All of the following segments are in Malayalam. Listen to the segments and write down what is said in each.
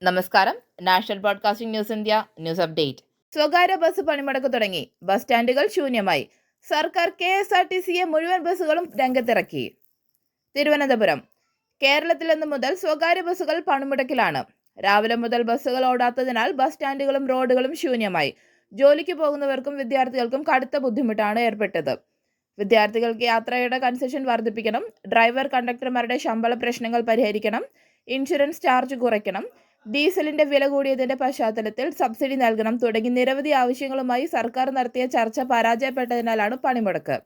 നമസ്കാരം. National broadcasting news India news update. സ്വകാര്യ ബസ് പണിമുടക്ക് തുടങ്ങി. ബസ് സ്റ്റാൻഡുകൾ ശൂന്യമായി. സർക്കാർ KSRTCയെ മുഴുവൻ ബസ്സുകളും രംഗത്തിറക്കി. തിരുവനന്തപുരം. കേരളത്തിൽ ഇന്നു മുതൽ സ്വകാര്യ ബസ്സുകൾ പണിമുടക്കിലാണ്. രാവിലെ മുതൽ ബസ്സുകൾ ഓടാത്തതിനാൽ ബസ് സ്റ്റാൻഡുകളും റോഡുകളും ശൂന്യമായി. ജോലിക്ക് പോകുന്നവർക്കും വിദ്യാർത്ഥികൾക്കും കടുത്ത ബുദ്ധിമുട്ടാണ് ഏർപ്പെട്ടത്. വിദ്യാർത്ഥികൾക്ക് യാത്രയുടെ കൺസെഷൻ വർദ്ധിപ്പിക്കണം, ഡ്രൈവർ കണ്ടക്ടർമാരുടെ ശമ്പള പ്രശ്നങ്ങൾ പരിഹരിക്കണം, ഇൻഷുറൻസ് ചാർജ് കുറയ്ക്കണം, ഡീസലിന്റെ വില കൂടിയതിന്റെ പശ്ചാത്തലത്തിൽ സബ്സിഡി നൽകണം തുടങ്ങി നിരവധി ആവശ്യങ്ങളുമായി സർക്കാർ നടത്തിയ ചർച്ച പരാജയപ്പെട്ടതിനാലാണ് പണിമുടക്ക്.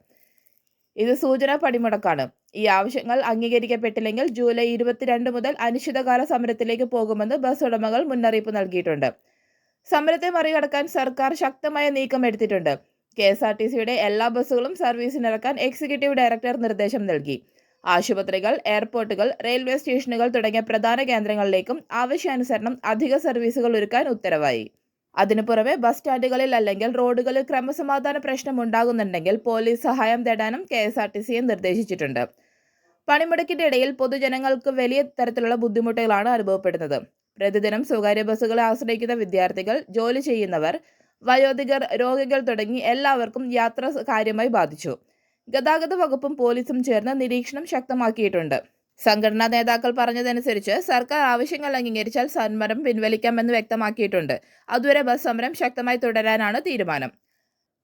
ഇത് സൂചനാ പണിമുടക്കാണ്. ഈ ആവശ്യങ്ങൾ അംഗീകരിക്കപ്പെട്ടില്ലെങ്കിൽ ജൂലൈ 22 മുതൽ അനിശ്ചിതകാല സമരത്തിലേക്ക് പോകുമെന്ന് ബസ് ഉടമകൾ മുന്നറിയിപ്പ് നൽകിയിട്ടുണ്ട്. സമരത്തെ മറികടക്കാൻ സർക്കാർ ശക്തമായ നീക്കം എടുത്തിട്ടുണ്ട്. KSRTCയുടെ എല്ലാ ബസ്സുകളും സർവീസിനിറക്കാൻ എക്സിക്യൂട്ടീവ് ഡയറക്ടർ നിർദ്ദേശം നൽകി. ആശുപത്രികൾ, എയർപോർട്ടുകൾ, റെയിൽവേ സ്റ്റേഷനുകൾ തുടങ്ങിയ പ്രധാന കേന്ദ്രങ്ങളിലേക്കും ആവശ്യാനുസരണം അധിക സർവീസുകൾ ഒരുക്കാൻ ഉത്തരവായി. അതിനു പുറമെ ബസ് സ്റ്റാൻഡുകളിൽ അല്ലെങ്കിൽ റോഡുകളിൽ ക്രമസമാധാന പ്രശ്നം ഉണ്ടാകുന്നുണ്ടെങ്കിൽ പോലീസ് സഹായം തേടാനും KSRTCയെ നിർദ്ദേശിച്ചിട്ടുണ്ട്. പണിമുടക്കിന്റെ ഇടയിൽ പൊതുജനങ്ങൾക്ക് വലിയ തരത്തിലുള്ള ബുദ്ധിമുട്ടുകളാണ് അനുഭവപ്പെടുന്നത്. പ്രതിദിനം സ്വകാര്യ ബസ്സുകളെ ആശ്രയിക്കുന്ന വിദ്യാർത്ഥികൾ, ജോലി ചെയ്യുന്നവർ, വയോധികർ, രോഗികൾ തുടങ്ങി എല്ലാവർക്കും യാത്ര കാര്യമായി ബാധിച്ചു. ഗതാഗത വകുപ്പും പോലീസും ചേർന്ന് നിരീക്ഷണം ശക്തമാക്കിയിട്ടുണ്ട്. സംഘടനാ നേതാക്കൾ പറഞ്ഞതനുസരിച്ച് സർക്കാർ ആവശ്യങ്ങൾ അംഗീകരിച്ചാൽ സമരം പിൻവലിക്കാമെന്ന് വ്യക്തമാക്കിയിട്ടുണ്ട്. അതുവരെ ബസ് സമരം ശക്തമായി തുടരാനാണ് തീരുമാനം.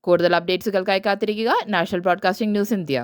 കൂടുതൽ അപ്ഡേറ്റ്സുകൾക്കായി കാത്തിരിക്കുക. National broadcasting news India.